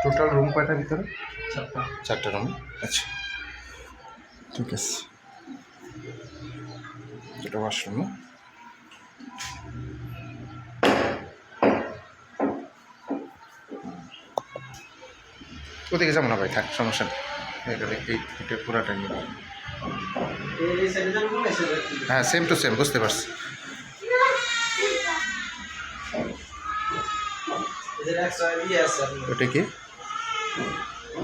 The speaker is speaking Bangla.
টোটাল রুম কয়টার ভিতরে? চারটা রুম। আচ্ছা ঠিক আছে, এটা ওয়াশরুম। ওদিকে যাবো না ভাই, থাক, সমস্যা নেই। এটা পুরাটা নিয়ে, হ্যাঁ সেম টু সেম, বুঝতে পারছি। ওটা কি?